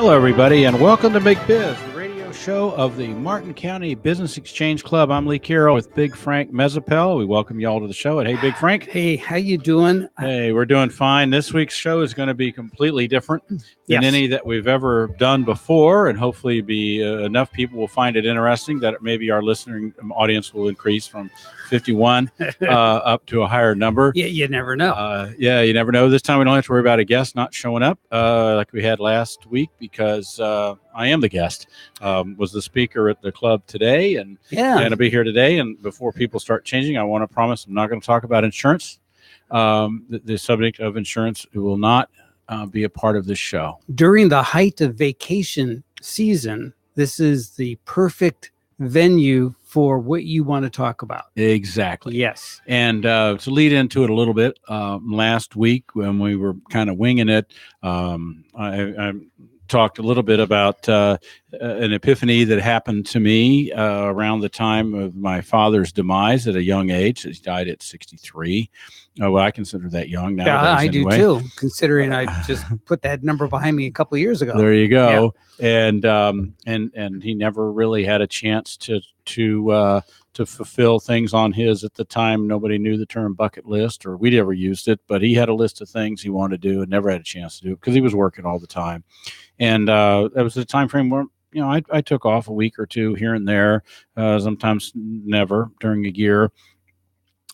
Hello, everybody, and welcome to McBiz, the radio show of the Martin County Business Exchange Club. I'm Lee Carroll with Big Frank Mezzapel. We welcome you all to the show. And hey, Big Frank. Hey, how you doing? Hey, we're doing fine. This week's show is going to be completely different than any that we've ever done before, and hopefully be enough people will find it interesting that maybe our listening audience will increase from 51 up to a higher number. Yeah, you never know. You never know. This time we don't have to worry about a guest not showing up like we had last week because I am the guest. Was the speaker at the club today, and going to be here today. And before people start changing, I want to promise I'm not going to talk about insurance. The subject of insurance will not be a part of this show. During the height of vacation season, this is the perfect venue for what you want to talk about. Exactly. Yes. And to lead into it a little bit, last week when we were kind of winging it, I talked a little bit about an epiphany that happened to me around the time of my father's demise at a young age. He died at 63. Well, I consider that young now. Yeah, I do too, considering I just put that number behind me a couple of years ago. There you go. Yeah. And he never really had a chance to fulfill things on his, at the time, nobody knew the term bucket list, or we'd ever used it, but he had a list of things he wanted to do and never had a chance to do it because he was working all the time. And that was a time frame where, I took off a week or two here and there, sometimes never during a year,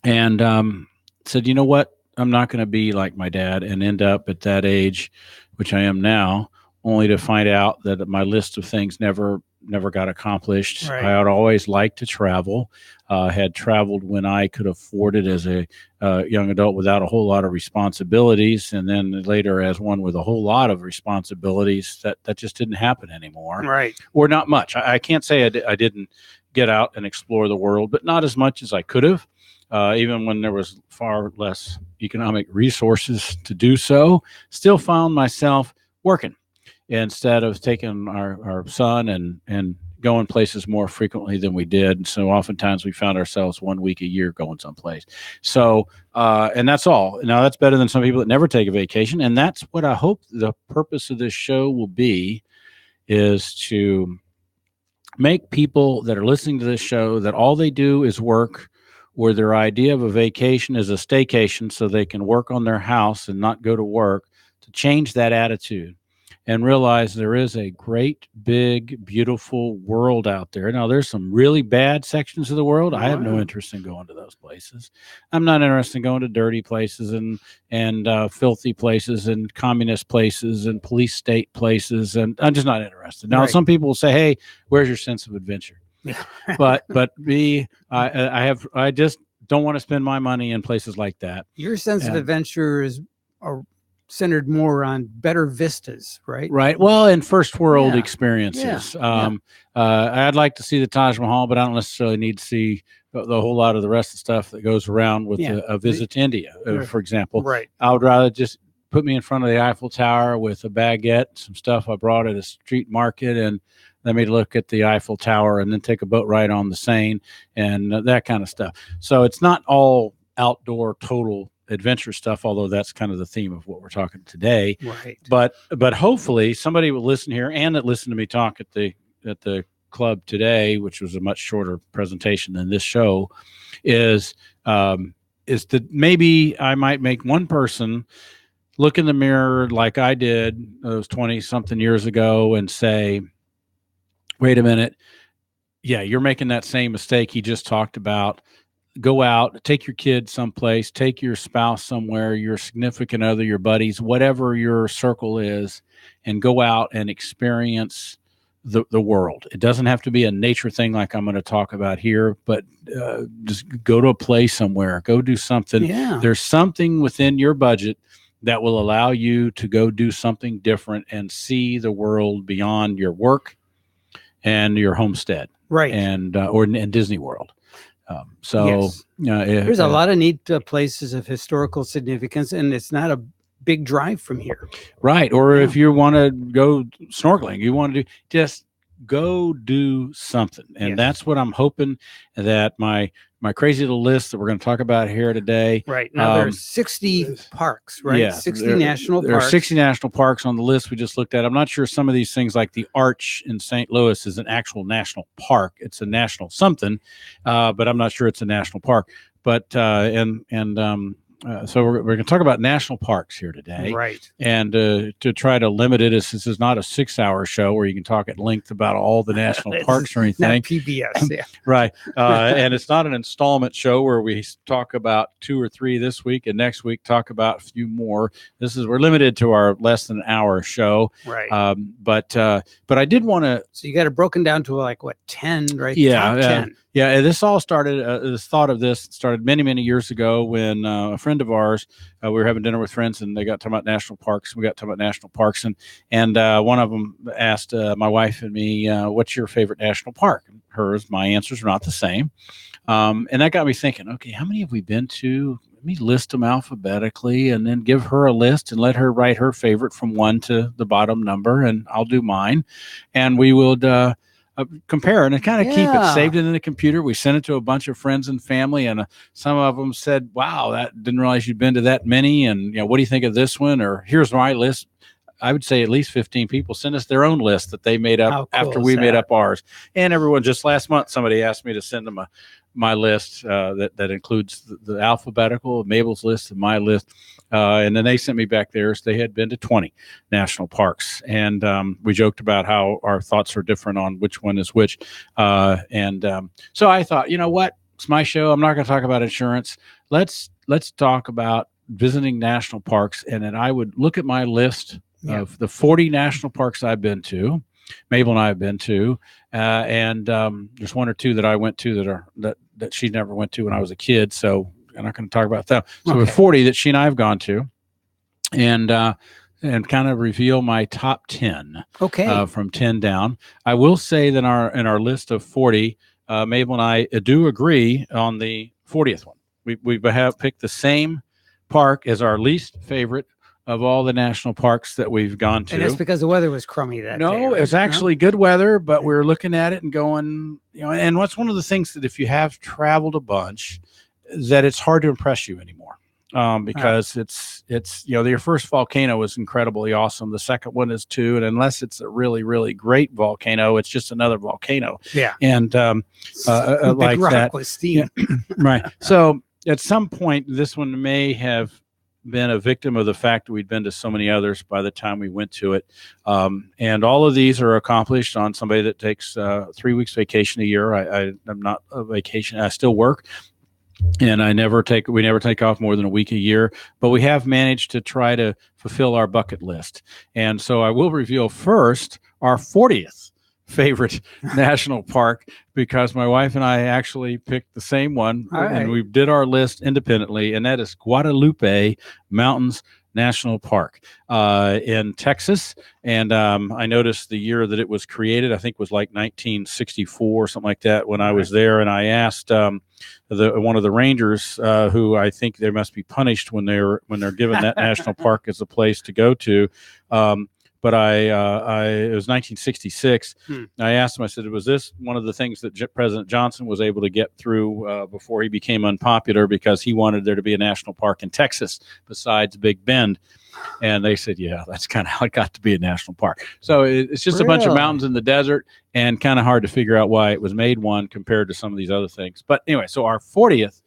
and said, you know what, I'm not going to be like my dad and end up at that age, which I am now, only to find out that my list of things never got accomplished. Right. I had always liked to travel, had traveled when I could afford it as a young adult without a whole lot of responsibilities. And then later as one with a whole lot of responsibilities, that just didn't happen anymore. Right. Or not much. I can't say I didn't get out and explore the world, but not as much as I could have. Even when there was far less economic resources to do so, still found myself working instead of taking our son and going places more frequently than we did. So oftentimes we found ourselves 1 week a year going someplace. So, and that's all. Now that's better than some people that never take a vacation. And that's what I hope the purpose of this show will be, is to make people that are listening to this show that all they do is work, or their idea of a vacation is a staycation so they can work on their house and not go to work, to change that attitude and realize there is a great, big, beautiful world out there. Now, there's some really bad sections of the world. I have no interest in going to those places. I'm not interested in going to dirty places and filthy places and communist places and police state places, and I'm just not interested. Now, some people will say, hey, where's your sense of adventure? but I just don't want to spend my money in places like that. Your sense of adventure is centered more on better vistas, right? Right. Well, and first world experiences. I'd like to see the Taj Mahal, but I don't necessarily need to see the whole lot of the rest of the stuff that goes around with a visit to India, for example. Right. I would rather just put me in front of the Eiffel Tower with a baguette, some stuff I brought at a street market, and let me look at the Eiffel Tower and then take a boat ride on the Seine and that kind of stuff. So it's not all outdoor total adventure stuff, although that's kind of the theme of what we're talking today. Right. But hopefully somebody will listen here and that listened to me talk at the club today, which was a much shorter presentation than this show, is that maybe I might make one person look in the mirror like I did those 20 something years ago and say, wait a minute. Yeah, you're making that same mistake he just talked about. Go out, take your kid someplace, take your spouse somewhere, your significant other, your buddies, whatever your circle is, and go out and experience the world. It doesn't have to be a nature thing like I'm going to talk about here, but just go to a place somewhere, go do something. Yeah. There's something within your budget that will allow you to go do something different and see the world beyond your work and your homestead, right? And or in Disney World. There's a lot of neat places of historical significance, and it's not a big drive from here, right? Or if you want to go snorkeling, you want to just go do something, and that's what I'm hoping that my my crazy little list that we're going to talk about here today. Right. Now there's 60 parks, right? Yeah, 60 national there are parks. 60 national parks on the list we just looked at. I'm not sure some of these things, like the Arch in St. Louis, is an actual national park. It's a national something, but I'm not sure it's a national park. But so we're going to talk about national parks here today, Right? And to try to limit it, as this is not a 6-hour show where you can talk at length about all the national parks or anything. Not PBS, yeah. Right. And it's not an installment show where we talk about 2 or 3 this week and next week talk about a few more. We're limited to our less than an hour show. Right. But I did want to. So you got it broken down to like what, 10, right? Yeah. Top 10. Yeah, this all started. This thought of this started many, many years ago when a friend of ours, we were having dinner with friends, and they got talking about national parks. We got talking about national parks, and one of them asked my wife and me, "What's your favorite national park?" My answers were not the same, and that got me thinking. Okay, how many have we been to? Let me list them alphabetically, and then give her a list, and let her write her favorite from 1 to the bottom number, and I'll do mine, and we would. Compare and kind of keep it saved in the computer. We sent it to a bunch of friends and family, and some of them said, "Wow, that didn't realize you'd been to that many." And what do you think of this one? Or here's my list. I would say at least 15 people sent us their own list that they made up after we made up ours. And everyone, just last month, somebody asked me to send them my list that includes the alphabetical, Mabel's list, and my list. And then they sent me back theirs. They had been to 20 national parks. And we joked about how our thoughts are different on which one is which. So I thought, you know what? It's my show. I'm not going to talk about insurance. Let's talk about visiting national parks. And then I would look at my list of the 40 national parks I've been to. Mabel and I have been to, and there's 1 or 2 that I went to that she never went to when I was a kid. So I'm not going to talk about that. So we're 40 that she and I have gone to, and kind of reveal my top 10. Okay. From 10 down. I will say that in our list of 40, Mabel and I do agree on the 40th one. We have picked the same park as our least favorite of all the national parks that we've gone to. And that's because the weather was crummy that day. No, Right? it's actually good weather, but we're looking at it and going, and what's one of the things that if you have traveled a bunch, that it's hard to impress you anymore. Because it's your first volcano was incredibly awesome. The second one is too, and unless it's a really, really great volcano, it's just another volcano. Yeah. And like rock that. with steam. Yeah. Right. So at some point, this one may have been a victim of the fact that we'd been to so many others by the time we went to it. And all of these are accomplished on somebody that takes 3 weeks vacation a year. I'm not a vacation. I still work. And we never take off more than a week a year, but we have managed to try to fulfill our bucket list. And so I will reveal first our 40th favorite national park, because my wife and I actually picked the same one, and we did our list independently, and that is Guadalupe Mountains National Park in Texas. And I noticed the year that it was created, I think was like 1964 or something like that when I was there. And I asked one of the rangers, who I think they must be punished when they're given that national park as a place to go to. But it was 1966. I asked him, I said, was this one of the things that President Johnson was able to get through before he became unpopular, because he wanted there to be a national park in Texas besides Big Bend? And they said, yeah, that's kind of how it got to be a national park. So it's just a bunch of mountains in the desert, and kind of hard to figure out why it was made one compared to some of these other things. But anyway, so our 40th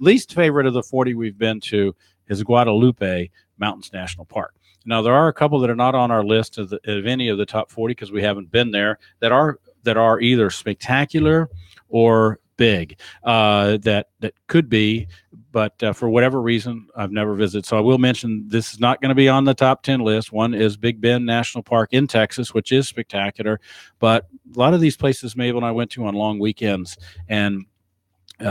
least favorite of the 40 we've been to is Guadalupe Mountains National Park. Now, there are a couple that are not on our list of any of the top 40 because we haven't been there, that are either spectacular or big, that could be, but for whatever reason, I've never visited. So I will mention this is not going to be on the top 10 list. One is Big Bend National Park in Texas, which is spectacular, but a lot of these places Mabel and I went to on long weekends, and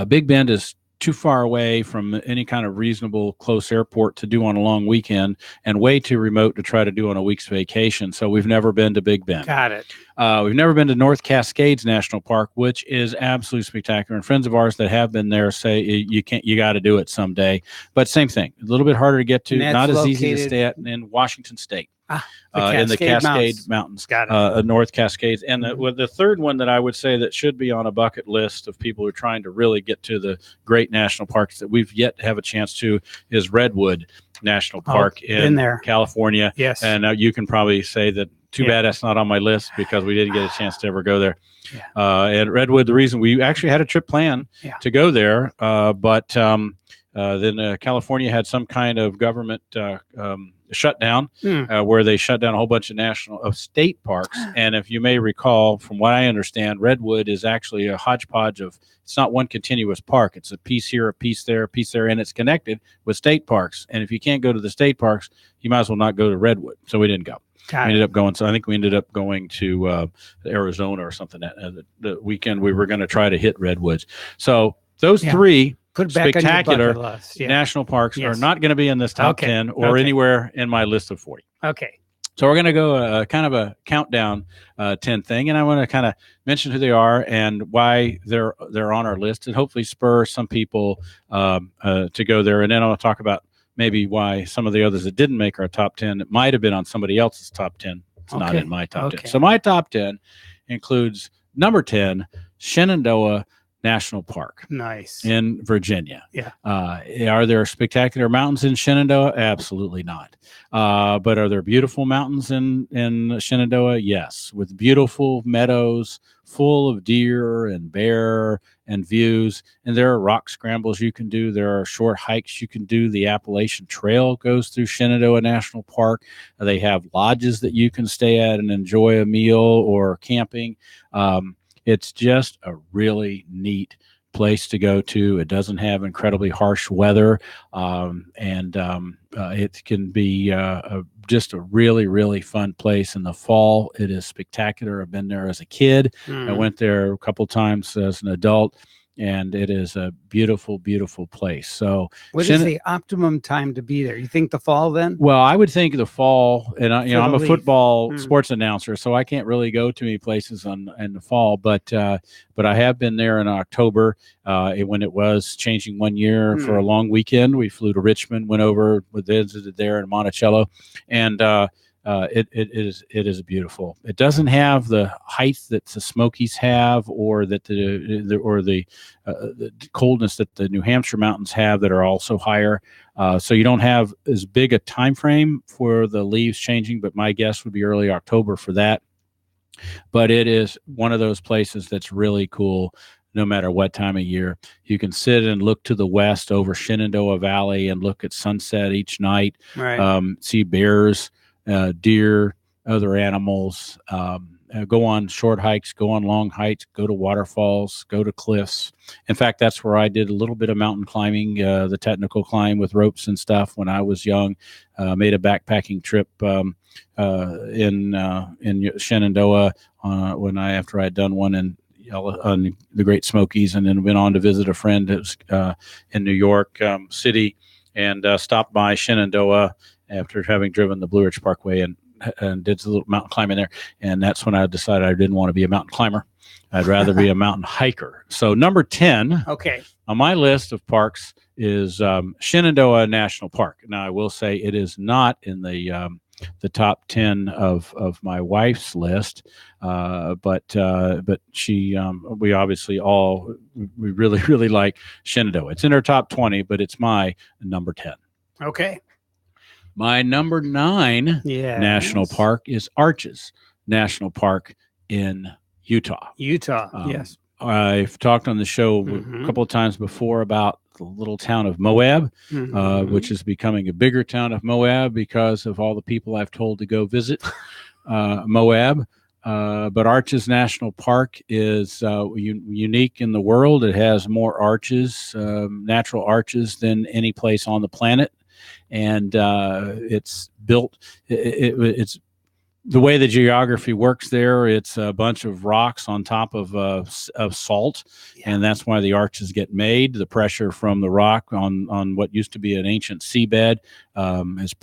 Big Bend is too far away from any kind of reasonable close airport to do on a long weekend, and way too remote to try to do on a week's vacation. So we've never been to Big Bend. Got it. We've never been to North Cascades National Park, which is absolutely spectacular. And friends of ours that have been there say you got to do it someday. But same thing, a little bit harder to get to, not as easy to stay at in Washington State. The in the Cascade Mountains, Got it. North Cascades. And the third one that I would say that should be on a bucket list of people who are trying to really get to the great national parks that we've yet to have a chance to is Redwood National Park in California. Yes. And you can probably say that too bad that's not on my list because we didn't get a chance to ever go there. Yeah. And Redwood, the reason we actually had a trip planned to go there, but then California had some kind of government shutdown where they shut down a whole bunch of state parks. And if you may recall, from what I understand, Redwood is actually a hodgepodge of, it's not one continuous park. It's a piece here, a piece there, and it's connected with state parks. And if you can't go to the state parks, you might as well not go to Redwood. So we didn't go. We ended up going. So I think we ended up going to Arizona or something. The weekend we were going to try to hit Redwoods. So those three spectacular national parks are not going to be in this top 10 or anywhere in my list of 40. Okay. So we're going to go kind of a countdown 10 thing, and I want to kind of mention who they are and why they're on our list, and hopefully spur some people to go there. And then I'll talk about maybe why some of the others that didn't make our top 10, it might have been on somebody else's top 10. It's not in my top 10. So my top 10 includes number 10, Shenandoah National Park. Nice. In Virginia. Yeah. Are there spectacular mountains in Shenandoah? Absolutely not. But are there beautiful mountains in Shenandoah? Yes. With beautiful meadows full of deer and bear and views. And there are rock scrambles you can do. There are short hikes you can do. The Appalachian Trail goes through Shenandoah National Park. They have lodges that you can stay at and enjoy a meal or camping. It's just a really neat place to go to. It doesn't have incredibly harsh weather, and it can be just a really, really fun place. In the fall, it is spectacular. I've been there as a kid. I went there a couple times as an adult, and it is a beautiful, beautiful place. So what is the optimum time to be there? You think the fall then? Well, I would think the fall, and I'm a football sports announcer, so I can't really go to many places in the fall, but I have been there in October when it was changing one year for a long weekend. We flew to Richmond, went over, visited there in Monticello, and it is beautiful. It doesn't have the height that the Smokies have, or that the coldness that the New Hampshire mountains have that are also higher. So you don't have as big a time frame for the leaves changing, but my guess would be early October for that. But it is one of those places that's really cool. No matter what time of year, you can sit and look to the west over Shenandoah Valley and look at sunset each night. Right. See bears, deer, other animals, go on short hikes, go on long hikes, go to waterfalls, go to cliffs. In fact, that's where I did a little bit of mountain climbing, the technical climb with ropes and stuff when I was young. Made a backpacking trip in Shenandoah after I had done one in the Great Smokies, and then went on to visit a friend that was in New York City, and stopped by Shenandoah after having driven the Blue Ridge Parkway and did a little mountain climbing there. And that's when I decided I didn't want to be a mountain climber. I'd rather be a mountain hiker. So number 10 on my list of parks is Shenandoah National Park. Now, I will say it is not in the top 10 of my wife's list, but she we obviously we really, really like Shenandoah. It's in her top 20, but it's my number 10. Okay. My number 9 national park is Arches National Park in Utah. Yes. I've talked on the show a couple of times before about the little town of Moab, which is becoming a bigger town of Moab because of all the people I've told to go visit Moab. But Arches National Park is unique in the world. It has more arches, natural arches, than any place on the planet. And it's built, it's the way the geography works there. It's a bunch of rocks on top of salt, and that's why the arches get made. The pressure from the rock on what used to be an ancient seabed is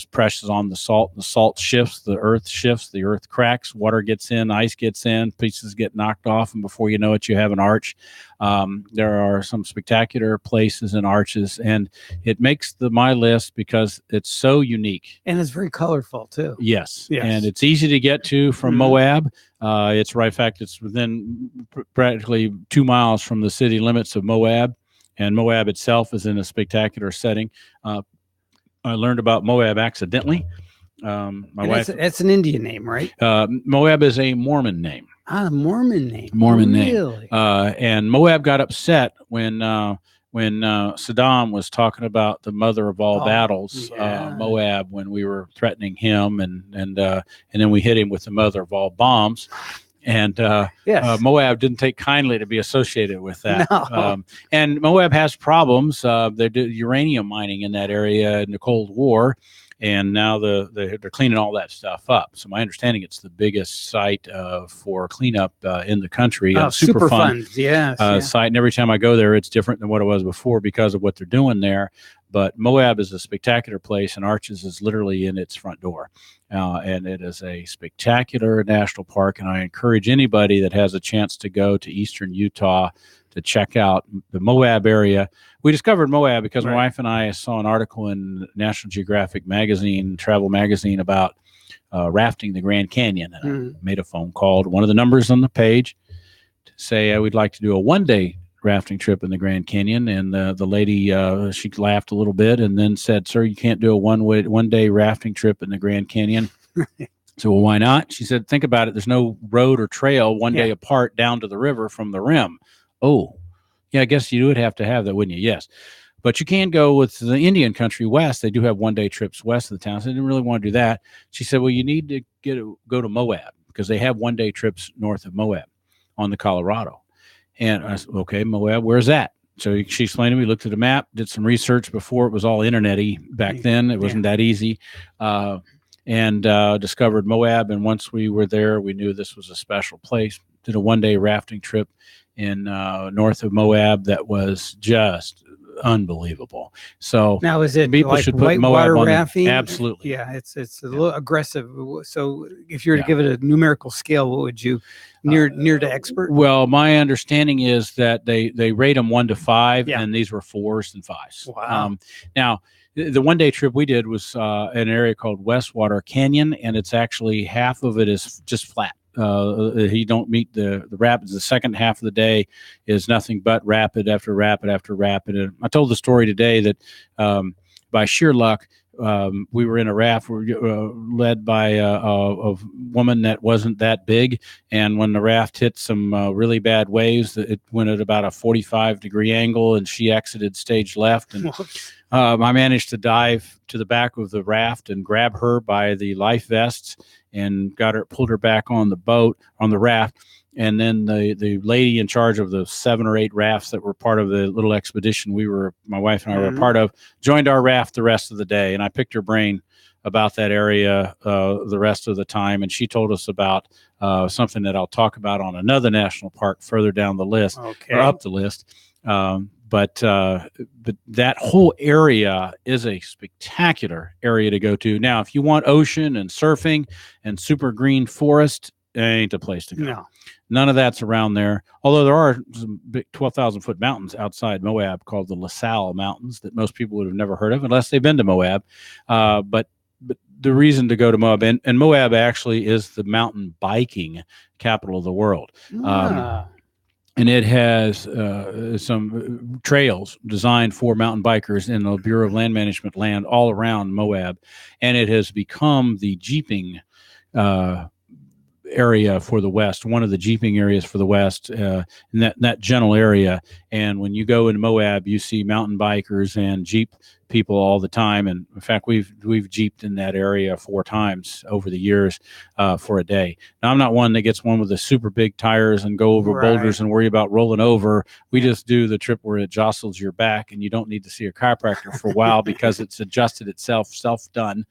presses on the salt. The salt shifts, the earth cracks, water gets in, ice gets in, pieces get knocked off, and before you know it, you have an arch. There are some spectacular places and arches, and it makes my list because it's so unique. And it's very colorful too. Yes. Yes. And it's easy to get to from Moab. It's right. In fact, it's within practically 2 miles from the city limits of Moab, and Moab itself is in a spectacular setting. I learned about Moab accidentally. My wife. That's an Indian name, right? Moab is a Mormon name. Mormon name. Mormon really? name. And Moab got upset when Saddam was talking about the mother of all battles, Moab, when we were threatening him, and then we hit him with the mother of all bombs. And Moab didn't take kindly to be associated with that. No. And Moab has problems. They did uranium mining in that area in the Cold War, and now they're cleaning all that stuff up. So my understanding, it's the biggest site for cleanup in the country. Super fun. Site. And every time I go there, it's different than what it was before because of what they're doing there. But Moab is a spectacular place, and Arches is literally in its front door. And it is a spectacular national park, and I encourage anybody that has a chance to go to eastern Utah to check out the Moab area. We discovered Moab because my wife and I saw an article in National Geographic magazine, travel magazine, about rafting the Grand Canyon. And I made a phone call to one of the numbers on the page to say I would like to do a one-day rafting trip in the Grand Canyon, and the lady she laughed a little bit and then said, "Sir, you can't do a one-day rafting trip in the Grand Canyon." So, well, why not? She said, "Think about it. There's no road or trail one day apart down to the river from the rim." Oh, yeah, I guess you would have to have that, wouldn't you? Yes. But you can go with the Indian country west. They do have one-day trips west of the town. So I didn't really want to do that. She said, well, you need to go to Moab because they have one-day trips north of Moab on the Colorado. And I said, okay, Moab, where's that? So she explained to me, looked at the map, did some research before it was all internet-y back then. It wasn't that easy. And discovered Moab. And once we were there, we knew this was a special place. Did a one-day rafting trip in north of Moab that was just unbelievable. So now, is it people like should put white Moab water on rafting? Absolutely. Yeah, it's a little aggressive. So if you were to give it a numerical scale, what would you near to expert? Well, my understanding is that they rate them 1 to 5, and these were 4s and 5s. Wow. Now, the one-day trip we did was an area called Westwater Canyon, and it's actually half of it is just flat. You don't meet the rapids. The second half of the day is nothing but rapid after rapid after rapid. And I told the story today that by sheer luck, we were in a raft led by a woman that wasn't that big. And when the raft hit some really bad waves, it went at about a 45-degree angle, and she exited stage left. And I managed to dive to the back of the raft and grab her by the life vests and pulled her back on the raft. And then the lady in charge of the 7 or 8 rafts that were part of the little expedition my wife and I were a part of, joined our raft the rest of the day. And I picked her brain about that area the rest of the time. And she told us about something that I'll talk about on another national park further down the list, or up the list. But that whole area is a spectacular area to go to. Now, if you want ocean and surfing and super green forest, it ain't the place to go. No. None of that's around there. Although there are some big 12,000-foot mountains outside Moab called the La Salle Mountains that most people would have never heard of unless they've been to Moab. But the reason to go to Moab, and Moab actually is the mountain biking capital of the world. And it has some trails designed for mountain bikers in the Bureau of Land Management land all around Moab. And it has become the jeeping area for the West, one of the jeeping areas for the West, in that general area. And when you go into Moab, you see mountain bikers and Jeep people all the time. And in fact, we've Jeeped in that area 4 times over the years for a day. Now, I'm not one that gets one with the super big tires and go over boulders and worry about rolling over. We just do the trip where it jostles your back, and you don't need to see a chiropractor for a while because it's adjusted itself, self-done,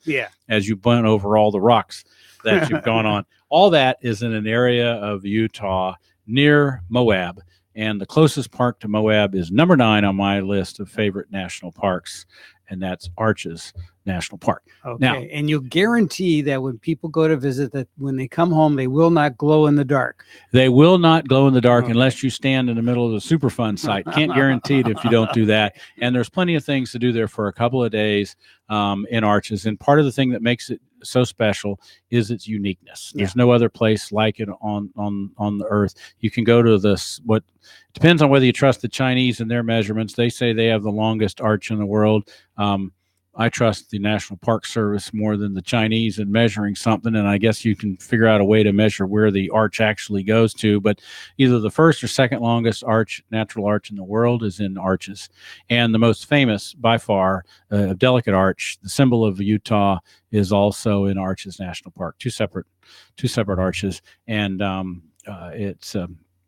as you bent over all the rocks that you've gone on. All that is in an area of Utah near Moab. And the closest park to Moab is number 9 on my list of favorite national parks. and that's Arches National Park. Okay. Now, And you'll guarantee that when people go to visit, that when they come home, they will not glow in the dark. they will not glow in the dark Okay. unless you stand in the middle of the Superfund site. Can't guarantee it if you don't do that. And there's plenty of things to do there for a couple of days in Arches. And part of the thing that makes it so special is its uniqueness. There's no other place like it on the earth. You can go to this, what depends on whether you trust the Chinese and their measurements. They say they have the longest arch in the world. I trust the National Park Service more than the Chinese in measuring something, and I guess you can figure out a way to measure where the arch actually goes to. But either the first or second longest natural arch in the world is in Arches, and the most famous by far, Delicate Arch, the symbol of Utah, is also in Arches National Park. Two separate arches, and it's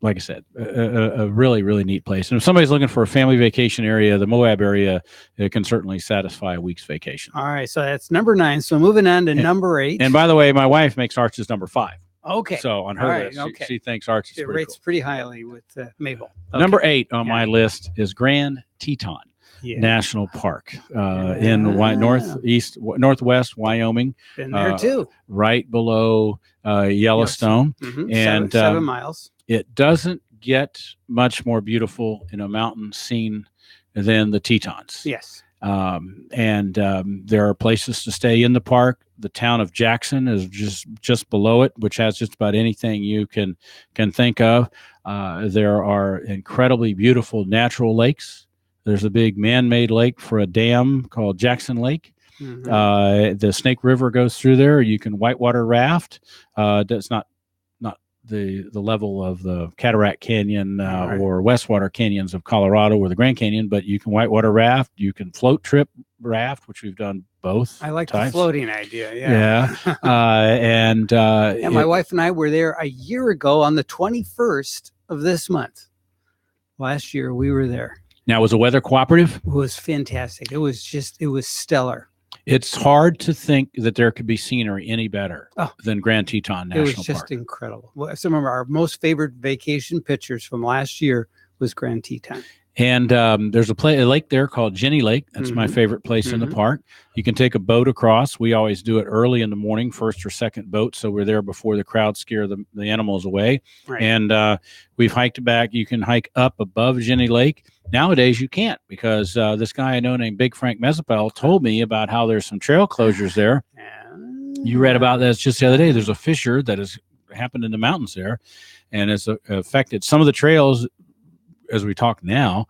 like I said, a really, really neat place. And if somebody's looking for a family vacation area, the Moab area, it can certainly satisfy a week's vacation. All right. So that's number 9. So moving on to number 8. And by the way, my wife makes Arches number 5. Okay. So on her list, she thinks Arches it rates pretty highly with Mabel. Okay. Number 8 on my list is Grand Teton National Park in northwest Wyoming. Been there too. Right below Yellowstone. Yes. Mm-hmm. And 7 miles. It doesn't get much more beautiful in a mountain scene than the Tetons. Yes. There are places to stay in the park. The town of Jackson is just below it, which has just about anything you can think of. There are incredibly beautiful natural lakes. There's a big man-made lake for a dam called Jackson Lake. Mm-hmm. The Snake River goes through there. You can whitewater raft. That's not the level of the Cataract Canyon or Westwater Canyons of Colorado or the Grand Canyon, but you can whitewater raft. You can float trip raft, which we've done both. I like types. The floating idea. Yeah. And my wife and I were there a year ago on the 21st of this month. Last year we were there. Now, was the weather cooperative? It was fantastic. It was stellar. It's hard to think that there could be scenery any better than Grand Teton National Park. It was just incredible. Well, some of our most favorite vacation pictures from last year was Grand Teton. And there's a lake there called Jenny Lake. That's my favorite place in the park. You can take a boat across. We always do it early in the morning, first or second boat, so we're there before the crowd scare the animals away. Right. And we've hiked back. You can hike up above Jenny Lake. Nowadays, you can't because this guy I know named Big Frank Mezzapel told me about how there's some trail closures there. You read about that just the other day. There's a fissure that has happened in the mountains there and has affected some of the trails as we talk now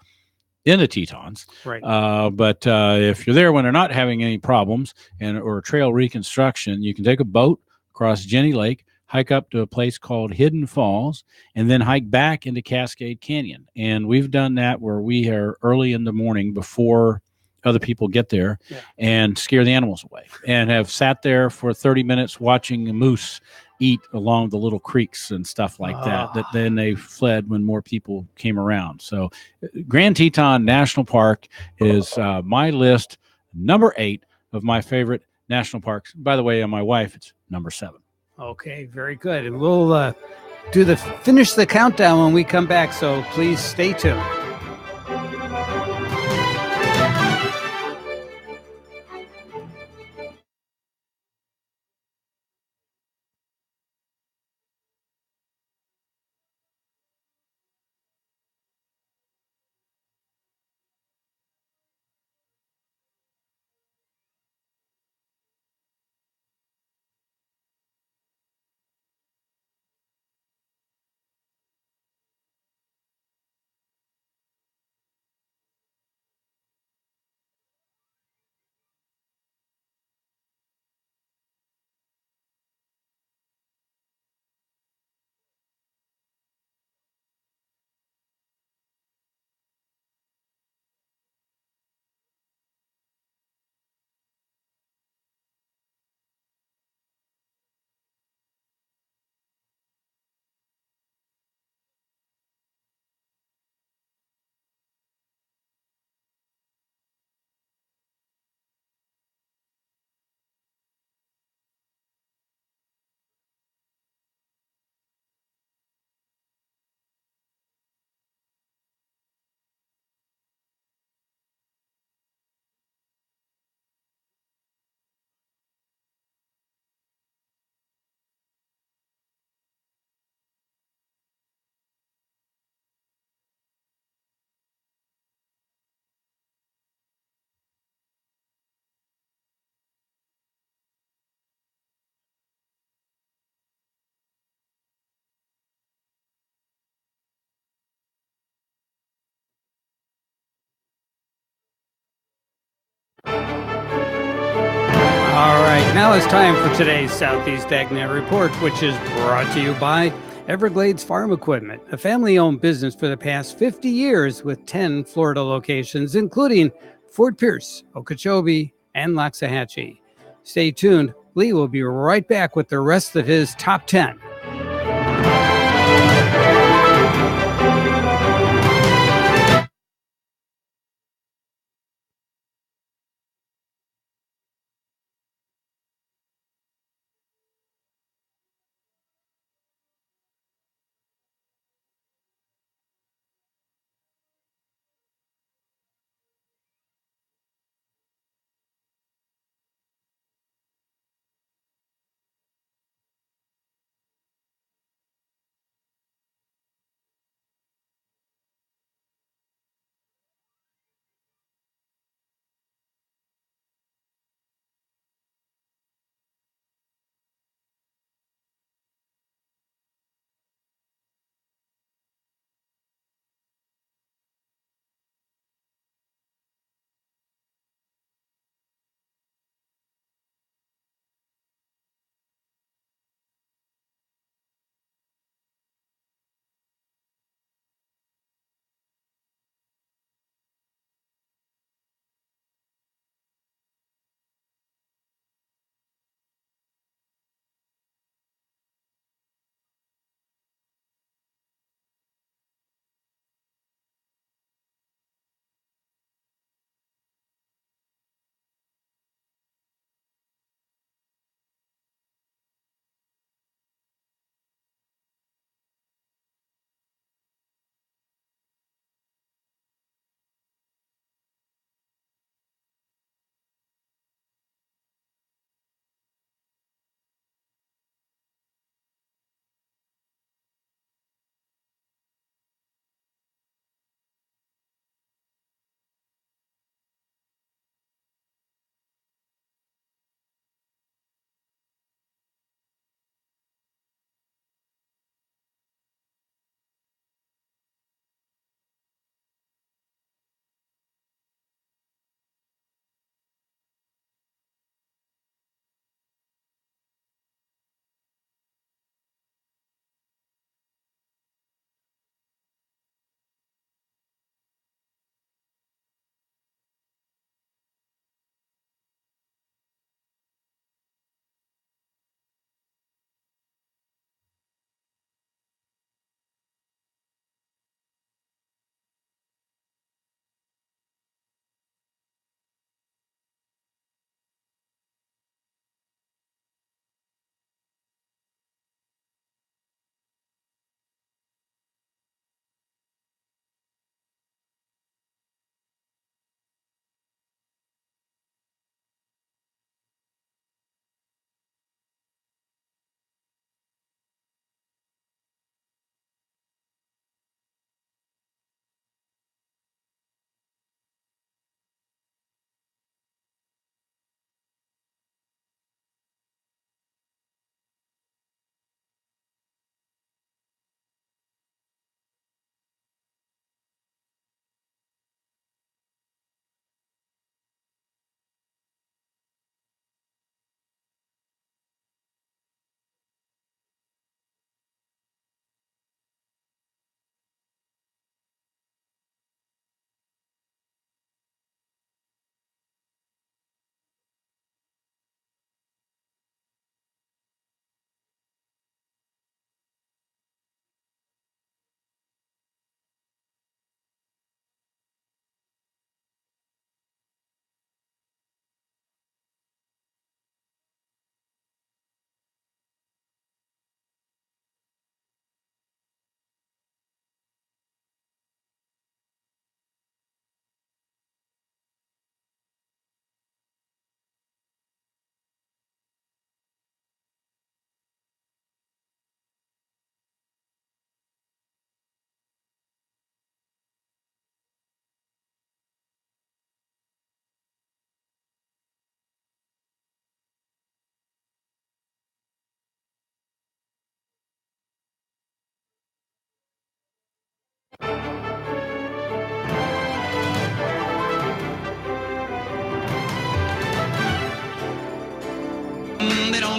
in the Tetons. Right. But if you're there when they're not having any problems or trail reconstruction, you can take a boat across Jenny Lake, hike up to a place called Hidden Falls, and then hike back into Cascade Canyon. And we've done that where we are early in the morning before other people get there and scare the animals away, and have sat there for 30 minutes watching a moose eat along the little creeks and stuff like that then they fled when more people came around. So Grand Teton National Park is my list, number 8 of my favorite national parks. By the way, on my wife, it's number 7. Okay, very good. And we'll finish the countdown when we come back, so please stay tuned. now it's time for today's Southeast AgNet Report, which is brought to you by Everglades Farm Equipment, a family-owned business for the past 50 years with 10 Florida locations, including Fort Pierce, Okeechobee, and Loxahatchee. Stay tuned. Lee will be right back with the rest of his top 10.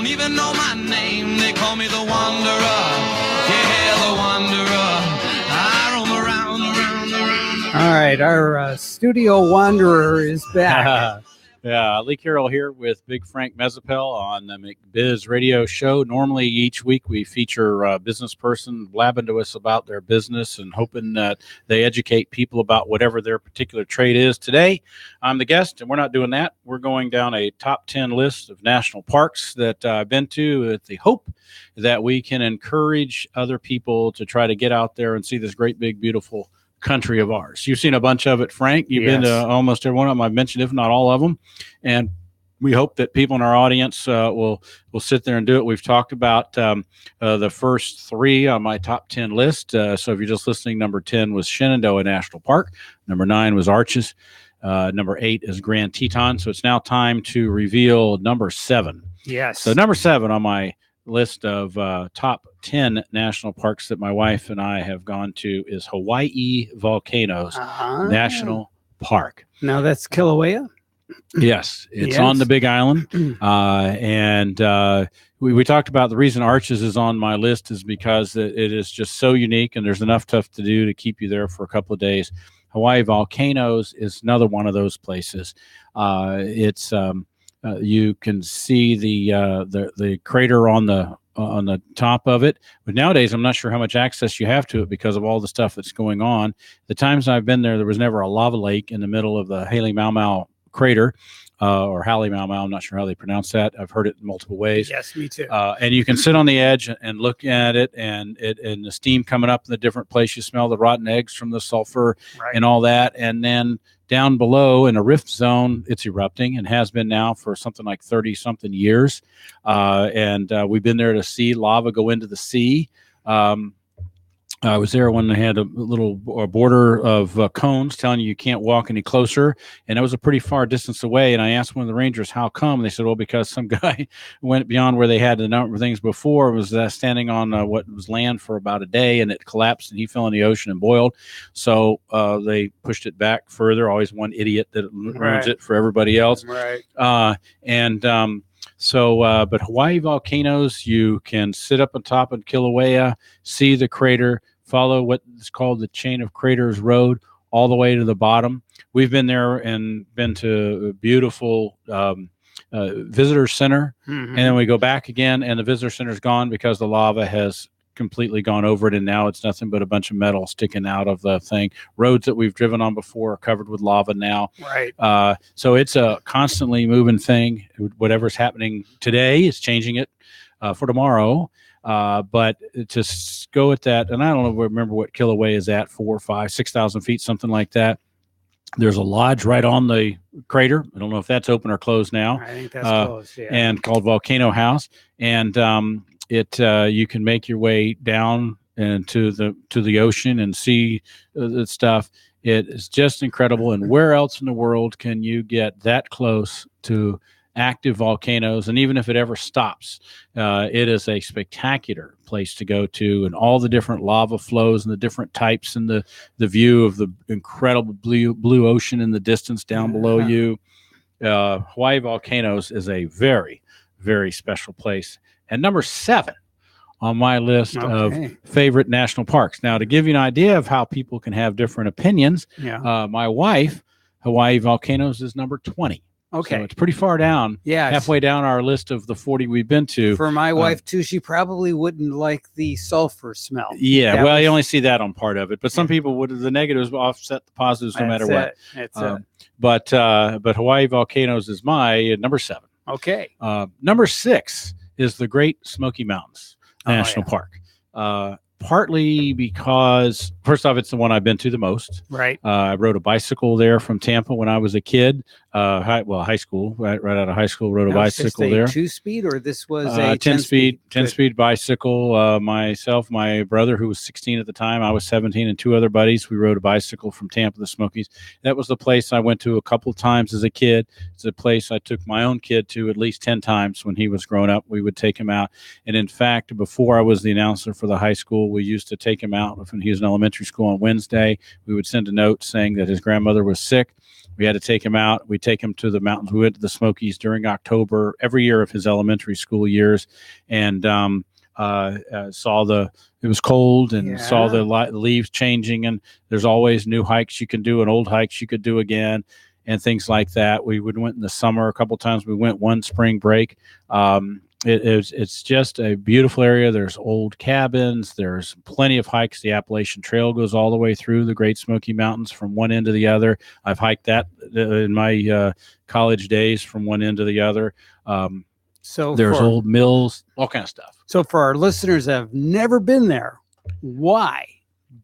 don't even know my name. They call me the Wanderer. Yeah, the Wanderer. I roam around. All right, our studio wanderer is back. Yeah, Lee Carroll here with Big Frank Mezzapel on the McBiz radio show. Normally, each week we feature a business person blabbing to us about their business and hoping that they educate people about whatever their particular trade is. Today, I'm the guest, and we're not doing that. We're going down a top 10 list of national parks that I've been to with the hope that we can encourage other people to try to get out there and see this great, big, beautiful country of ours. You've seen a bunch of it, Frank. You've been to almost every one of them I've mentioned, if not all of them. And we hope that people in our audience will sit there and do it. We've talked about the first 3 on my top 10 list. So if you're just listening, number 10 was Shenandoah National Park. Number 9 was Arches. Number 8 is Grand Teton. So it's now time to reveal number 7. Yes. So number 7 on my list of top 10 national parks that my wife and I have gone to is Hawaii Volcanoes National Park. Now that's Kilauea? Yes, it's on the Big Island. We talked about the reason Arches is on my list is because it is just so unique and there's enough stuff to do to keep you there for a couple of days. Hawaii Volcanoes is another one of those places. You can see the crater on the top of it, but nowadays I'm not sure how much access you have to it because of all the stuff that's going on. The times I've been there was never a lava lake in the middle of the Haley Mau Mau crater, or Haley Mau Mau. I'm not sure how they pronounce that. I've heard it in multiple ways. Yes, me too. And you can sit on the edge and look at it, and the steam coming up in the different place. You smell the rotten eggs from the sulfur and all that, and then down below in a rift zone, it's erupting and has been now for something like 30-something years. We've been there to see lava go into the sea. I was there when they had a little border of cones telling you can't walk any closer. And it was a pretty far distance away. And I asked one of the rangers, how come? And they said, well, because some guy went beyond where they had the number of things before, was standing on what was land for about a day, and it collapsed and he fell in the ocean and boiled. So they pushed it back further. Always one idiot that ruins it for everybody else. Right. But Hawaii Volcanoes, you can sit up on top of Kilauea, see the crater, follow what is called the Chain of Craters Road all the way to the bottom. We've been there and been to a beautiful visitor center. And then we go back again, and the visitor center is gone because the lava has completely gone over it, and now it's nothing but a bunch of metal sticking out of the thing. Roads that we've driven on before are covered with lava now. Right. So it's a constantly moving thing. Whatever's happening today is changing it for tomorrow. But to go at that, and I don't remember what Kilauea is at, 4, 5, 6,000 feet, something like that. There's a lodge right on the crater. I don't know if that's open or closed now. I think that's closed, yeah. And called Volcano House. And you can make your way down and to the ocean and see the stuff. It is just incredible. And where else in the world can you get that close to active volcanoes? And even if it ever stops, it is a spectacular place to go to, and all the different lava flows and the different types, and the view of the incredible blue ocean in the distance down below you. Hawaii Volcanoes is a very, very special place. And number 7 on my list of favorite national parks. Now, to give you an idea of how people can have different opinions, my wife, Hawaii Volcanoes is number 20. Okay. So it's pretty far down. Yeah. Halfway down our list of the 40 we've been to. For my wife, too, she probably wouldn't like the sulfur smell. Yeah. Well, you only see that on part of it. But some people would, the negatives offset the positives no matter what. That's it. But Hawaii Volcanoes is my number 7. Okay. Number 6 is the Great Smoky Mountains National Park. Partly because, first off, it's the one I've been to the most. Right. I rode a bicycle there from Tampa when I was a kid. High school, right out of high school, rode a bicycle there. 2-speed, or this was a 10-speed? 10-speed bicycle. Myself, my brother, who was 16 at the time, I was 17, and 2 other buddies. We rode a bicycle from Tampa to the Smokies. That was the place I went to a couple times as a kid. It's a place I took my own kid to at least 10 times when he was growing up. We would take him out. And in fact, before I was the announcer for the high school, we used to take him out when he was in elementary school on Wednesday. We would send a note saying that his grandmother was sick. We had to take him out. We take him to the mountains. We went to the Smokies during October every year of his elementary school years, and saw it was cold and saw the leaves changing, and there's always new hikes you can do and old hikes you could do again and things like that. We went in the summer a couple times. We went one spring break. It's just a beautiful area. There's old cabins. There's plenty of hikes. The Appalachian Trail goes all the way through the Great Smoky Mountains from one end to the other. I've hiked that in my college days from one end to the other. So there's old mills, all kind of stuff. So for our listeners that have never been there, why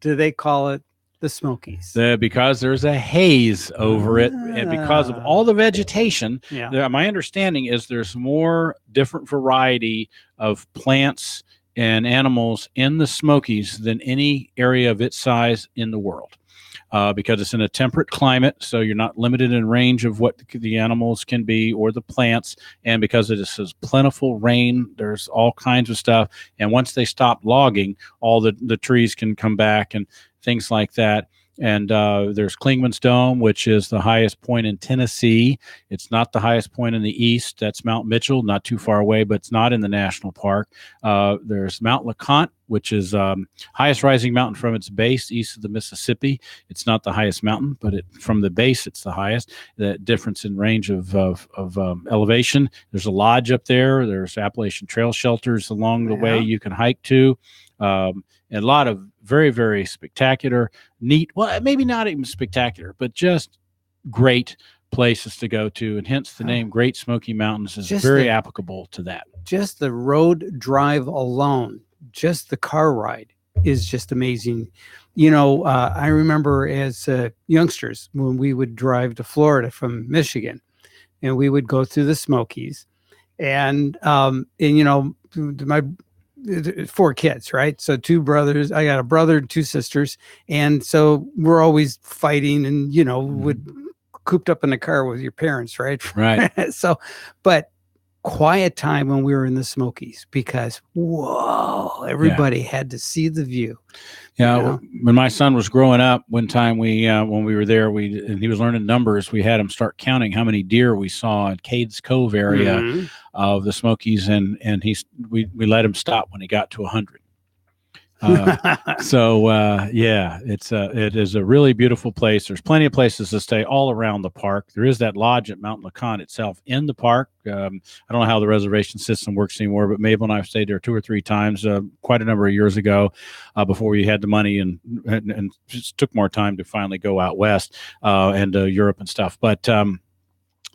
do they call it the Smokies? Because there's a haze over it, and because of all the vegetation. My understanding is there's more different variety of plants and animals in the Smokies than any area of its size in the world. Because it's in a temperate climate, so you're not limited in range of what the animals can be or the plants. And because it is plentiful rain, there's all kinds of stuff. And once they stop logging, all the trees can come back and things like that. And there's Klingman's Dome, which is the highest point in Tennessee. It's not the highest point in the east. That's Mount Mitchell, not too far away, but it's not in the national park. There's Mount LeConte, which is highest rising mountain from its base east of the Mississippi. It's not the highest mountain, but from the base, it's the highest. The difference in range of elevation. There's a lodge up there. There's Appalachian Trail shelters along the way you can hike to. And a lot of very, very spectacular, neat, well, maybe not even spectacular, but just great places to go to. And hence the name Great Smoky Mountains is very applicable to that. Just the road drive alone, just the car ride is just amazing. You know, I remember as youngsters when we would drive to Florida from Michigan, and we would go through the Smokies, and you know, my 4 kids, right? So 2 brothers, I got a brother and 2 sisters. And so we're always fighting and, you know, would cooped up in the car with your parents, right? Right. So, but quiet time when we were in the Smokies because, whoa, everybody had to see the view. Yeah. You know? When my son was growing up, one time when we were there, and he was learning numbers, we had him start counting how many deer we saw in Cades Cove area of the Smokies, and we let him stop when he got to 100. It is a really beautiful place. There's plenty of places to stay all around the park. There is that lodge at Mount LeConte itself in the park. I don't know how the reservation system works anymore, but Mabel and I have stayed there 2 or 3 times, quite a number of years ago, before we had the money and just took more time to finally go out west and Europe and stuff. But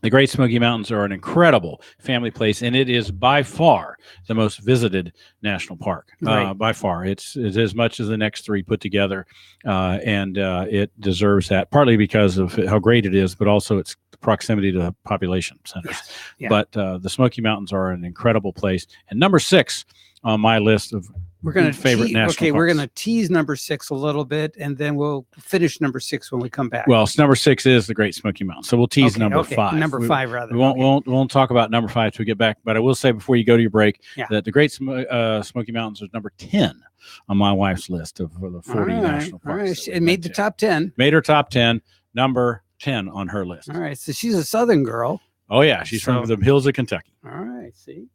the Great Smoky Mountains are an incredible family place, and it is by far the most visited national park. By far, it's as much as the next 3 put together, and it deserves that. Partly because of how great it is, but also its proximity to the population centers. Yes. Yeah. But the Smoky Mountains are an incredible place. And number 6 on my list of we're going to favorite national parks. We're going to tease number 6 a little bit, and then we'll finish number 6 when we come back. Well, number 6 is the Great Smoky Mountains, so we'll tease number 5. Number 5, rather. We won't talk about number 5 till we get back. But I will say before you go to your break that the Great Smoky Mountains is number 10 on my wife's list of the 40 national parks. All right, it made the top 10. Made her top 10. Number 10 on her list. All right, so she's a Southern girl. Oh yeah, she's from the hills of Kentucky. All right, see.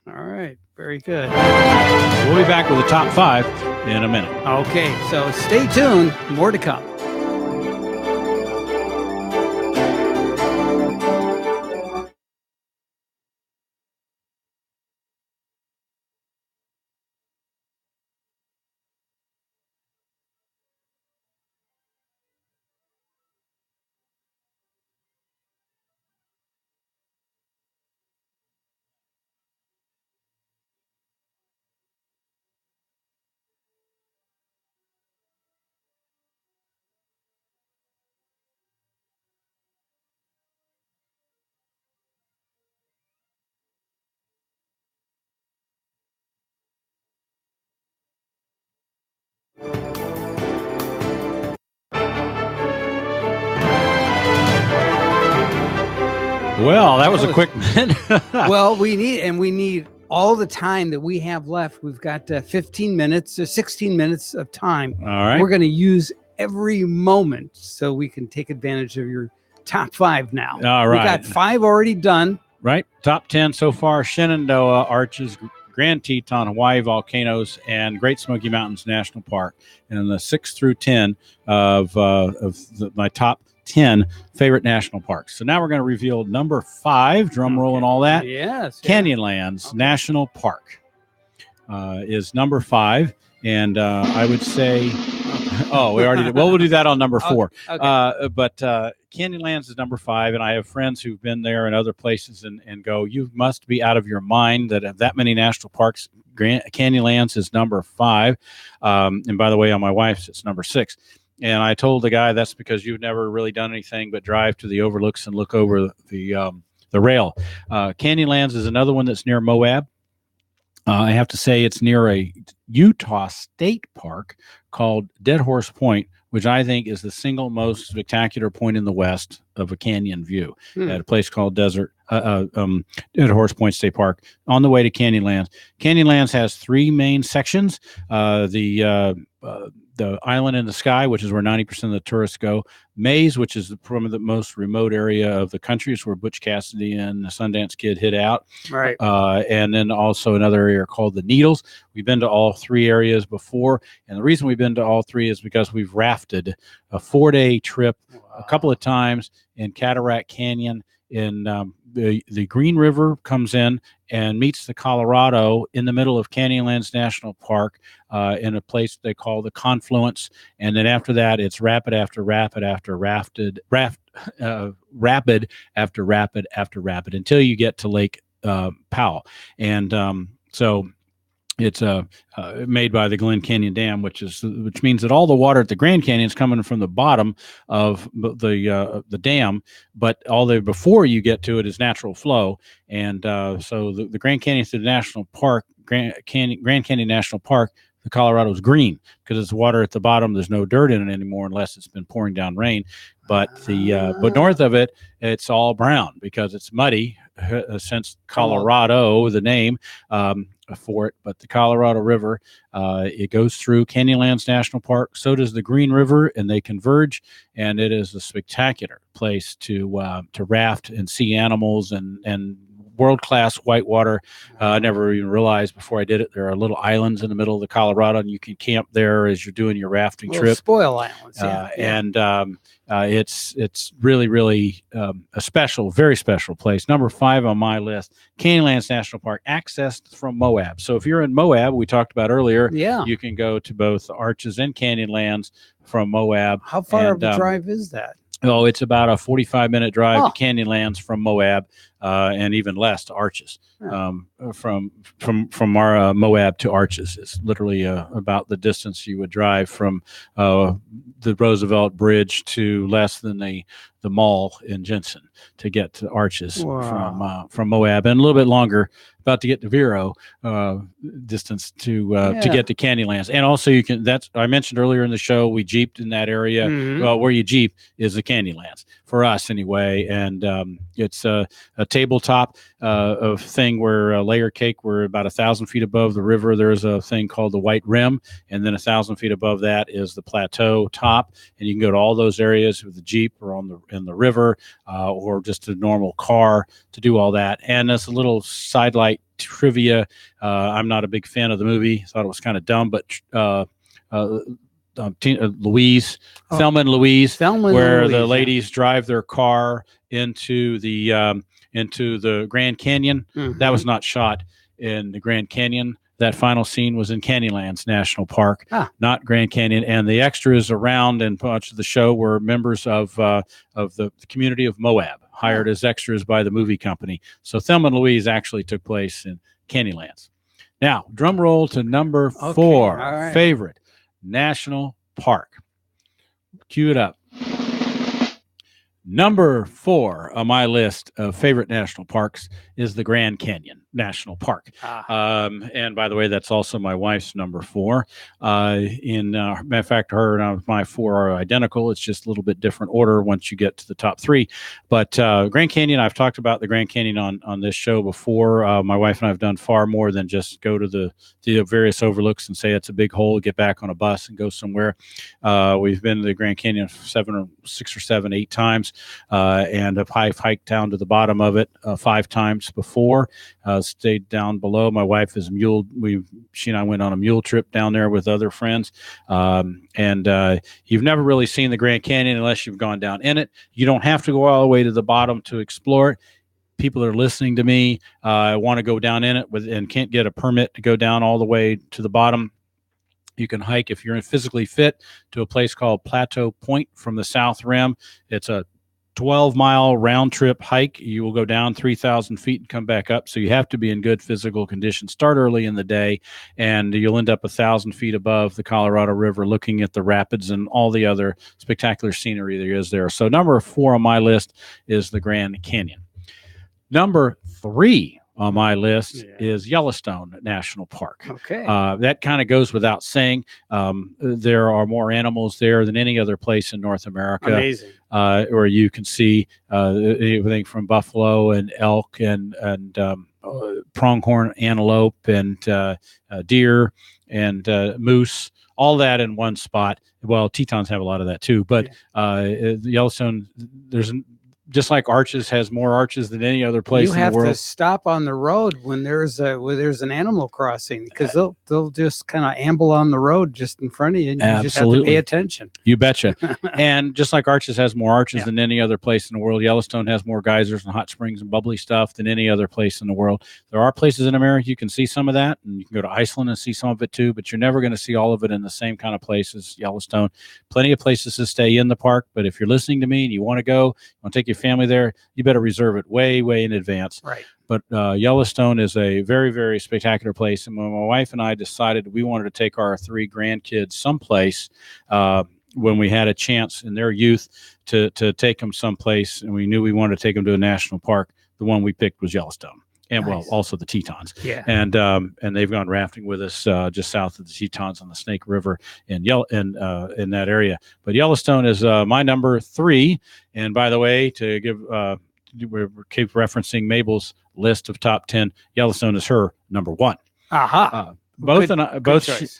All right, very good. We'll be back with the top 5 in a minute. Okay, so stay tuned. More to come. Well, that was a quick minute. Well, we need all the time that we have left. We've got 15 minutes or 16 minutes of time. All right. We're going to use every moment so we can take advantage of your top 5 now. All right. We got 5 already done. Right. Top 10 so far: Shenandoah, Arches, Grand Teton, Hawaii Volcanoes, and Great Smoky Mountains National Park. And the 6 through 10 of my top 10 favorite national parks. So now we're going to reveal number 5, drum roll and all that. Yes. Canyonlands National Park is number 5. And I would say, oh, we already did. Well, we'll do that on number 4. Okay. But Canyonlands is number 5, and I have friends who've been there and other places and go, you must be out of your mind that many national parks. Canyonlands is number 5. And by the way, on my wife's, it's number 6. And I told the guy, that's because you've never really done anything but drive to the overlooks and look over the rail. Canyonlands is another one that's near Moab. I have to say it's near a Utah State Park called Dead Horse Point, which I think is the single most spectacular point in the West of a canyon view, at a place called Dead Horse Point State Park on the way to Canyonlands. Canyonlands has 3 main sections. The Island in the Sky, which is where 90% of the tourists go. Maze, which is from the most remote area of the country. It's where Butch Cassidy and the Sundance Kid hid out. Right. And then also another area called the Needles. We've been to all 3 areas before. And the reason we've been to all 3 is because we've rafted a 4-day trip a couple of times in Cataract Canyon. In the Green River comes in and meets the Colorado in the middle of Canyonlands National Park in a place they call the Confluence. And then after that, it's rapid after rapid after rapid after rapid after rapid until you get to Lake Powell. And so it's made by the Glen Canyon Dam, which means that all the water at the Grand Canyon is coming from the bottom of the dam, but all the before you get to it is natural flow. And so the Grand Canyon to the National Park, Grand Canyon National Park, the Colorado is green because it's water at the bottom. There's no dirt in it anymore unless it's been pouring down rain. But but north of it, it's all brown because it's muddy. Since Colorado, the name for it, but the Colorado River, it goes through Canyonlands National Park. So does the Green River, and they converge. And it is a spectacular place to raft and see animals and world-class whitewater. I never even realized before I did it, there are little islands in the middle of the Colorado, and you can camp there as you're doing your rafting trip. Spoil islands, And it's really, really a special, very special place. Number 5 on my list, Canyonlands National Park, accessed from Moab. So if you're in Moab, we talked about earlier, you can go to both Arches and Canyonlands from Moab. How far of a drive is that? Oh, it's about a 45-minute drive to Canyonlands from Moab, and even less to Arches. From our Moab to Arches, it's literally about the distance you would drive from the Roosevelt Bridge to less than the mall in Jensen to get to Arches from Moab, and a little bit longer, about to get to Vero distance to get to Canyonlands. And also you can, I mentioned earlier in the show, we jeeped in that area. Well, where you jeep is the Canyonlands for us anyway. And it's a tabletop of thing where layer cake, we're about 1,000 feet above the river. There's a thing called the White Rim, and then 1,000 feet above that is the plateau top. And you can go to all those areas with the jeep or in the river or just a normal car to do all that. And there's a little sidelight trivia. I'm not a big fan of the movie. Thought it was kind of dumb, but Louise, Thelma and Louise, where the ladies drive their car into the Grand Canyon. That was not shot in the Grand Canyon. That final scene was in Canyonlands National Park, not Grand Canyon. And the extras around and much of the show were members of the community of Moab, hired as extras by the movie company. So Thelma and Louise actually took place in Canyonlands. Now, drum roll to number 4, favorite national park. Cue it up. Number 4 on my list of favorite national parks is the Grand Canyon. National Park. Ah. And by the way, that's also my wife's number 4. Matter of fact, her and my 4 are identical. It's just a little bit different order once you get to the top 3. But Grand Canyon, I've talked about the Grand Canyon on this show before. My wife and I have done far more than just go to the various overlooks and say it's a big hole, get back on a bus and go somewhere. We've been to the Grand Canyon 6 or 7, 8 times, and have hiked down to the bottom of it 5 times before. Stayed down below. My wife is she and I went on a mule trip down there with other friends. And you've never really seen the Grand Canyon unless you've gone down in it. You don't have to go all the way to the bottom to explore it. People that are listening to me want to go down in it and can't get a permit to go down all the way to the bottom. You can hike, if you're physically fit, to a place called Plateau Point from the South Rim. It's a 12-mile round trip hike. You will go down 3,000 feet and come back up. So you have to be in good physical condition. Start early in the day, and you'll end up 1,000 feet above the Colorado River, looking at the rapids and all the other spectacular scenery there is there. So number 4 on my list is the Grand Canyon. Number 3 on my list is Yellowstone National Park. Okay. That kind of goes without saying. There are more animals there than any other place in North America. Amazing. Where you can see everything from buffalo and elk and pronghorn antelope and deer and moose, all that in one spot. Well, Tetons have a lot of that too, but Yellowstone, just like Arches has more arches than any other place in the world. You have to stop on the road when there's an animal crossing, because they'll just kind of amble on the road just in front of you, and you just have to pay attention. You betcha. And just like Arches has more arches than any other place in the world, Yellowstone has more geysers and hot springs and bubbly stuff than any other place in the world. There are places in America you can see some of that, and you can go to Iceland and see some of it too, but you're never going to see all of it in the same kind of place as Yellowstone. Plenty of places to stay in the park, but if you're listening to me and you want to go, you want to take your family there, you better reserve it way in advance. Right. But Yellowstone is a very, very spectacular place. And when my wife and I decided we wanted to take our 3 grandkids someplace, when we had a chance in their youth to take them someplace, and we knew we wanted to take them to a national park, the one we picked was Yellowstone. And well, also the Tetons. Yeah. And they've gone rafting with us just south of the Tetons on the Snake River in that area. But Yellowstone is my number 3. And by the way, to give we keep referencing Mabel's list of top 10, Yellowstone is her number 1. Aha.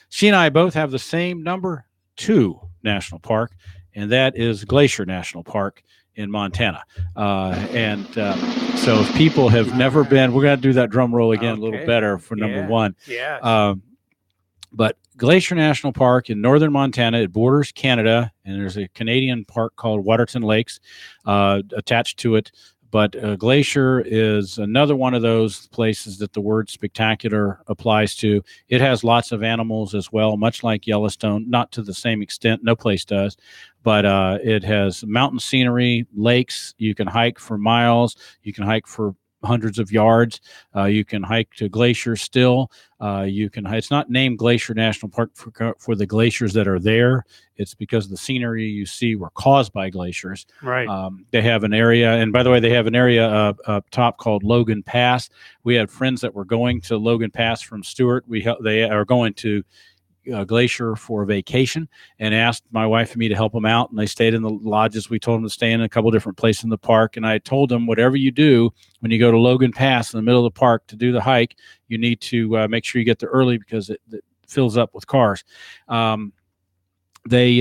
She and I both have the same number 2 national park, and that is Glacier National Park in Montana. So if people have never been, we're going to do that drum roll again a little better for number 1. Yeah. But Glacier National Park in northern Montana, it borders Canada, and there's a Canadian park called Waterton Lakes attached to it. But Glacier is another one of those places that the word spectacular applies to. It has lots of animals as well, much like Yellowstone, not to the same extent. No place does. But it has mountain scenery, lakes. You can hike for miles. You can hike for hundreds of yards. You can hike to Glacier still. It's not named Glacier National Park for the glaciers that are there. It's because the scenery you see were caused by glaciers. Right. They have an area, and by the way, they have an area up top called Logan Pass. We had friends that were going to Logan Pass from Stewart. They are going to Glacier for a vacation, and asked my wife and me to help them out, and they stayed in the lodges we told them to stay in a couple different places in the park. And I told them, whatever you do when you go to Logan Pass in the middle of the park to do the hike, you need to make sure you get there early, because it fills up with cars. They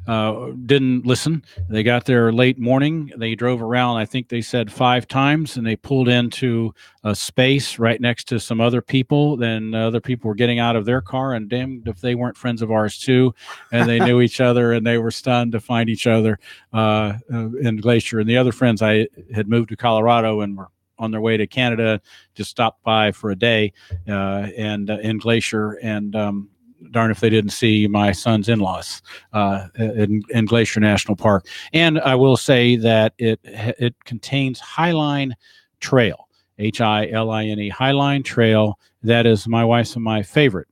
didn't listen. They got there late morning. They drove around, I think they said 5 times, and they pulled into a space right next to some other people. Then other people were getting out of their car, and damned if they weren't friends of ours too. And they knew each other, and they were stunned to find each other in Glacier. And the other friends, I had moved to Colorado and were on their way to Canada, just stopped by for a day and in Glacier, and darn if they didn't see my son's in-laws in Glacier National Park. And I will say that it contains Highline Trail, Hiline, Highline Trail. That is my wife's and my favorite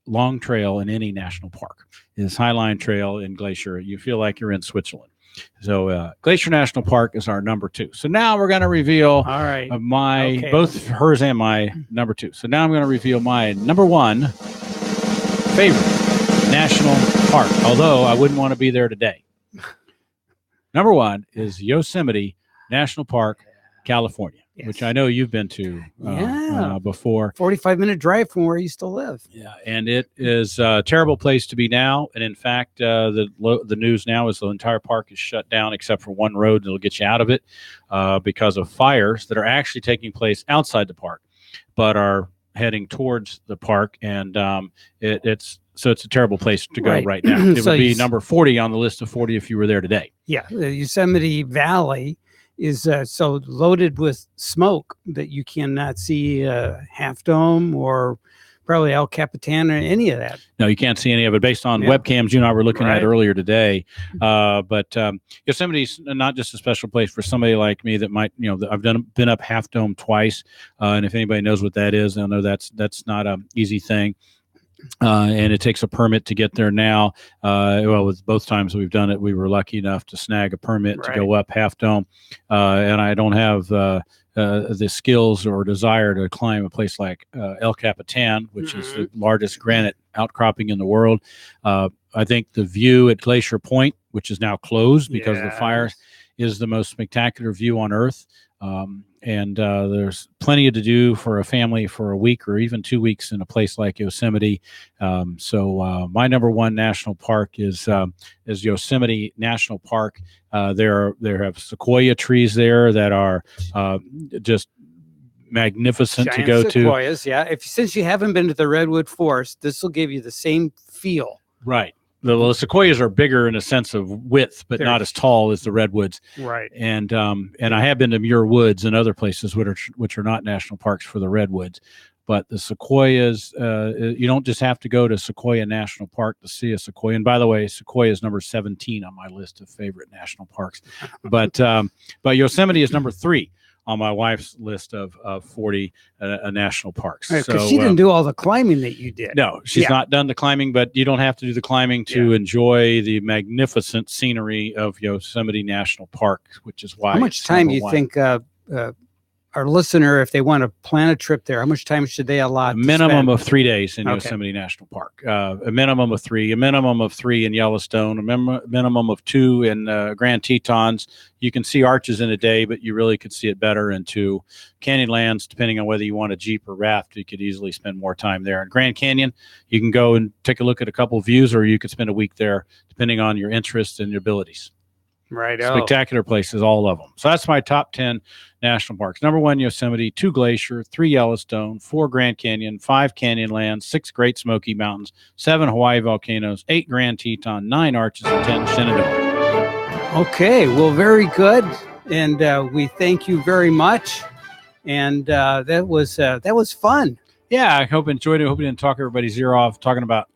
long trail in any national park, is Highline Trail in Glacier. You feel like you're in Switzerland. So Glacier National Park is our number 2. So now we're going to reveal All right. both hers and my number 2. So now I'm going to reveal my number 1 favorite national park, although I wouldn't want to be there today. Number 1 is Yosemite National Park, California, which I know you've been to before. 45-minute drive from where you used to live. Yeah, and it is a terrible place to be now. And in fact, the news now is the entire park is shut down except for one road that'll get you out of it because of fires that are actually taking place outside the park, but are heading towards the park. And it's a terrible place to go right now. It would be number 40 on the list of 40 if you were there today. Yeah, the Yosemite Valley is so loaded with smoke that you cannot see Half Dome or probably El Capitan or any of that. No, you can't see any of it based on webcams you and I were looking at earlier today. But Yosemite's not just a special place for somebody like me that might, I've been up Half Dome twice. And if anybody knows what that is, they'll know that's not an easy thing. And it takes a permit to get there now. With both times we've done it, we were lucky enough to snag a permit to go up Half Dome. And I don't have the skills or desire to climb a place like El Capitan, which is the largest granite outcropping in the world. I think the view at Glacier Point, which is now closed because of the fires, is the most spectacular view on Earth. And there's plenty to do for a family for a week or even 2 weeks in a place like Yosemite. So my number 1 national park is Yosemite National Park. There have sequoia trees there that are just magnificent to go sequoias, to. Since you haven't been to the Redwood Forest, this will give you the same feel. Right. The sequoias are bigger in a sense of width, but not as tall as the redwoods. Right. And I have been to Muir Woods and other places which are not national parks for the redwoods. But the sequoias, you don't just have to go to Sequoia National Park to see a sequoia. And by the way, Sequoia is number 17 on my list of favorite national parks. But Yosemite is number 3 on my wife's list of 40 national parks. Because she didn't do all the climbing that you did. No, she's not done the climbing, but you don't have to do the climbing to enjoy the magnificent scenery of Yosemite National Park, which is why. How much time do you think our listener, if they want to plan a trip there, how much time should they allot? A minimum of 3 days in Yosemite National Park. A minimum of 3. A minimum of 3 in Yellowstone. A minimum of 2 in Grand Tetons. You can see arches in a day, but you really could see it better in 2. Canyonlands, depending on whether you want a Jeep or raft, you could easily spend more time there. In Grand Canyon, you can go and take a look at a couple of views, or you could spend a week there, depending on your interests and your abilities. Right. Spectacular places, all of them. So that's my top 10 national parks. Number 1, Yosemite, 2, Glacier, 3, Yellowstone, 4, Grand Canyon, 5, Canyonlands, 6, Great Smoky Mountains, 7, Hawaii volcanoes, 8, Grand Teton, 9, Arches, and 10, Shenandoah. Okay. Well, very good. And we thank you very much. And that was fun. Yeah, I hope you enjoyed it. I hope we didn't talk everybody's ear off talking about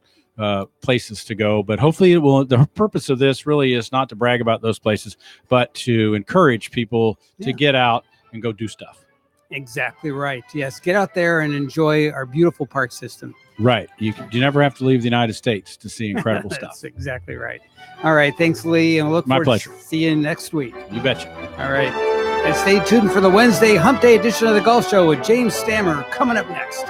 places to go, but hopefully it will. The purpose of this really is not to brag about those places, but to encourage people to get out and go do stuff. Exactly right. Yes, get out there and enjoy our beautiful park system. Right. You never have to leave the United States to see incredible stuff. That's exactly right. All right. Thanks, Lee. And we'll look forward to see you next week. You betcha. All right. And stay tuned for the Wednesday Hump Day edition of the Golf Show with James Stammer coming up next.